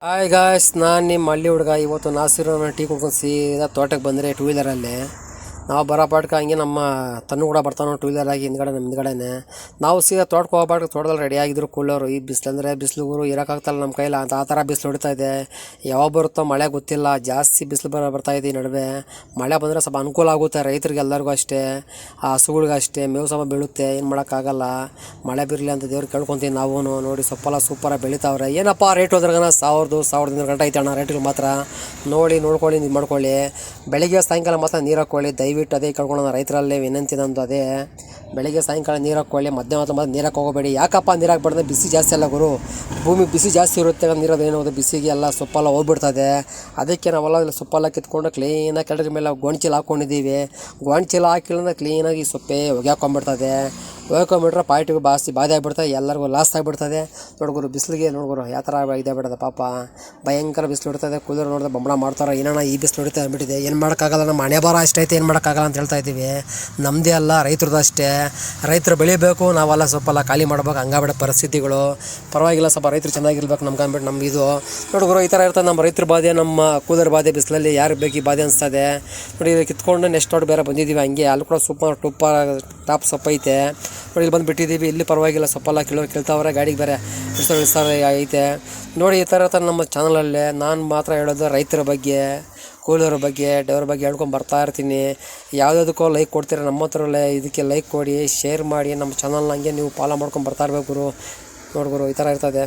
Hi guys, ನಾನು ನಿಮ್ಮ ಹಳ್ಳಿ ಹುಡುಗ. ಇವತ್ತು ನಾಸಿರು ಟೀ ಕುಡ್ಕೊಂಡು ಸೀದಾ ತೋಟಕ್ಕೆ ಬಂದರೆ ಟೂ ವೀಲರಲ್ಲಿ. ನಾವು ಬರೋ ಪಾಟ್ಕ ಹಂಗೆ ನಮ್ಮ ತನ್ನು ಕೂಡ ಬರ್ತಾನೋ ಟೂ ವೀಲರ್ ಆಗಿ ನಮ್ಮ ಹಿಂದ್ಗಡೆನೆ. ನಾವು ಸೀದಾ ತೋಟಕ್ಕೆ ಹೋಗ್ಬಾರ್ದು, ತೋಟದಲ್ಲಿ ರೆಡಿ ಆಗಿದ್ರು ಕೂಲರು. ಈ ಬಿಸಿಲಂದರೆ ಬಿಸಿಲು ಇರೋಕ್ಕಾಗ್ತಲ್ಲ ನಮ್ಮ ಕೈಲ ಅಂತ ಆ ಥರ ಬಿಸಿಲು ಹೊಡಿತಾ ಇದೆ. ಯಾವಾಗ ಬರುತ್ತೋ ಮಳೆ ಗೊತ್ತಿಲ್ಲ, ಜಾಸ್ತಿ ಬಿಸಿಲು ಬರ್ತಾ ಇದೆ. ಈ ನಡುವೆ ಮಳೆ ಬಂದರೆ ಸ್ವಲ್ಪ ಅನುಕೂಲ ಆಗುತ್ತೆ ರೈತರಿಗೆ, ಎಲ್ಲರಿಗೂ ಅಷ್ಟೇ, ಆ ಹಸುಗಳಿಗೂ ಅಷ್ಟೇ. ಮೇವು ಸ್ವಲ್ಪ ಬೀಳುತ್ತೆ, ಏನು ಮಾಡೋಕ್ಕಾಗಲ್ಲ. ಮಳೆ ಬರಲಿ ಅಂತ ದೇವ್ರಿಗೆ ಕೇಳ್ಕೊತೀವಿ ನಾವು. ನೋಡಿ ಸೊಪ್ಪೆಲ್ಲ ಸೂಪರಾಗಿ ಬೆಳಿತಾವ್ರೆ. ಏನಪ್ಪ ರೇಟ್ ಹೋದ್ರಾಗ 1,000 ಗಂಟೆ ಐತೆ ಅಣ್ಣ ರೇಟ್ಗಳು ಮಾತ್ರ. ನೋಡ್ಕೊಳ್ಳಿ, ಇದು ಮಾಡ್ಕೊಳ್ಳಿ. ಬೆಳಿಗ್ಗೆ ಸಾಯಂಕಾಲ ಮಾತ್ರ ನೀರು ಹಾಕ್ಕೊಳ್ಳಿ ದಯವಿಟ್ಟು. ಅದೇ ಕೇಳ್ಕೊಳ್ಳೋಣ ರೈತರಲ್ಲೇ ವಿನಂತಿ ನಮ್ಮದು ಅದೇ. ಬೆಳಿಗ್ಗೆ ಸಾಯಂಕಾಲ ನೀರು ಹಾಕ್ಕೊಳ್ಳಿ, ಮಧ್ಯಾಹ್ನ ಮಾತ್ರ ನೀರು ಹೋಗಬೇಡಿ. ಯಾಕಪ್ಪ ನೀರು ಹಾಕ್ಬಾರ್ದು? ಬಿಸಿ ಜಾಸ್ತಿ ಅಲ್ಲ ಗುರು, ಭೂಮಿ ಬಿಸಿ ಜಾಸ್ತಿ ಇರುತ್ತೆ. ನೀರೋದು ಏನಾಗೋದು ಬಿಸಿಗೆ ಎಲ್ಲ ಸೊಪ್ಪೆಲ್ಲ ಹೋಗ್ಬಿಡ್ತದೆ. ಅದಕ್ಕೆ ನಾವೆಲ್ಲ ಸೊಪ್ಪೆಲ್ಲ ಕಿತ್ಕೊಂಡು ಕ್ಲೀನಾಗಿ ಕೆಳಗೆ ಮೇಲೆ ಗೋಣಿಚೀಲ ಹಾಕ್ಕೊಂಡಿದ್ದೀವಿ. ಗೋಣಿಚೀಲ ಹಾಕಿಲ್ಲ ಕ್ಲೀನಾಗಿ ಸೊಪ್ಪೆ ಒಗ್ಯಾಕೊಂಬಿಡ್ತದೆ. ಒಗ್ಯಾಕೊಂಬಿಟ್ರೆ ಪಾರ್ಟಿಗೂ ಬಾಧೆ ಆಗಿಬಿಡ್ತದೆ, ಎಲ್ಲರಿಗೂ ಲಾಸ್ ಆಗಿಬಿಡ್ತದೆ. ನೋಡ್ಗುರು ಬಿಸಿಲಿಗೆ ನೋಡ್ಗುರು ಯಾವ ಥರ ಇದೇ ಬಿಡೋದು ಪಾಪ. ಭಯಂಕರ ಬಿಸಿಲು ಹೊಡಿತದೆ. ಕೂಲರ್ ನೋಡಿದ್ರೆ ಬಂಬಳ ಮಾಡ್ತಾರೆ. ಏನಣ್ಣ ಈ ಬಿಸಿಲು ಹೊಡಿತಾ ಅಂದ್ಬಿಟ್ಟಿದೆ, ಏನು ಮಾಡೋಕ್ಕಾಗಲ್ಲ. ನಮ್ಮ ಹಣೆ ಬರ ಅಷ್ಟೈತೆ, ಏನು ಮಾಡೋಕ್ಕಾಗಲ್ಲ ಅಂತ ಹೇಳ್ತಾ ಇದ್ದೀವಿ. ನಮ್ಮದೇ ಅಲ್ಲ ರೈತರದ್ದು ಅಷ್ಟೇ. ರೈತರು ಬೆಳಿಬೇಕು, ನಾವೆಲ್ಲ ಸೊಪ್ಪೆಲ್ಲ ಖಾಲಿ ಮಾಡ್ಬೇಕು, ಹಂಗಾಗ್ಬಿಡೋ ಪರಿಸ್ಥಿತಿಗಳು. ಪರವಾಗಿಲ್ಲ, ಸ್ವಲ್ಪ ರೈತರು ಚೆನ್ನಾಗಿರ್ಬೇಕು ನಮ್ಗೆ ಅಂದ್ಬಿಟ್ಟು ನಮ್ಗೆ ಇದು ನೋಡ್ಗುರು ಈ ಥರ ಇರ್ತದೆ. ನಮ್ಮ ರೈತರ ಬಾಧೆ, ನಮ್ಮ ಕೂಲರ್ ಬಾಧೆ ಬಿಸಿಲಲ್ಲಿ ಯಾರಿಗೆ ಬೇಕು ಈ ಬಾಧೆ ಅನಿಸ್ತದೆ. ನೋಡಿ ಕಿತ್ಕೊಂಡು ನೆಕ್ಸ್ಟ್ ನೋಡಿ ಬೇರೆ ಬಂದಿದ್ದೀವಿ. ಹಂಗೆ ಅಲ್ಲಿ ಕೂಡ ಸೂಪರ್ ಟಾಪ್ ಸೊಪ್ಪು ಐತೆ ನೋಡಿ. ಇಲ್ಲಿ ಬಂದು ಬಿಟ್ಟಿದ್ದೀವಿ. ಇಲ್ಲಿ ಪರವಾಗಿಲ್ಲ, ಸೊಪ್ಪೆಲ್ಲ ಕೇಳ್ತಾವ್ರೆ. ಗಾಡಿಗೆ ಬೇರೆ ಇಳಿಸ್ತಾರೆ ಐತೆ ನೋಡಿ. ಈ ಥರ ನಮ್ಮ ಚಾನಲಲ್ಲೇ ನಾನು ಮಾತ್ರ ಹೇಳೋದು ರೈತರ ಬಗ್ಗೆ, ಕೂಲರ್ ಬಗ್ಗೆ, ಡ್ರೈವರ್ ಬಗ್ಗೆ ಹೇಳ್ಕೊಂಡು ಬರ್ತಾ ಇರ್ತೀನಿ. ಯಾವುದಕ್ಕೂ ಲೈಕ್ ಕೊಡ್ತೀರ ನಮ್ಮ ಹತ್ರಲ್ಲೇ, ಇದಕ್ಕೆ ಲೈಕ್ ಕೊಡಿ, ಶೇರ್ ಮಾಡಿ. ನಮ್ಮ ಚಾನಲ್ನ ಹಂಗೆ ನೀವು ಫಾಲೋ ಮಾಡ್ಕೊಂಡು ಬರ್ತಾ ಇರ್ಬೇಕು ಗುರು. ನೋಡ್ಗುರು ಈ ಥರ ಇರ್ತದೆ.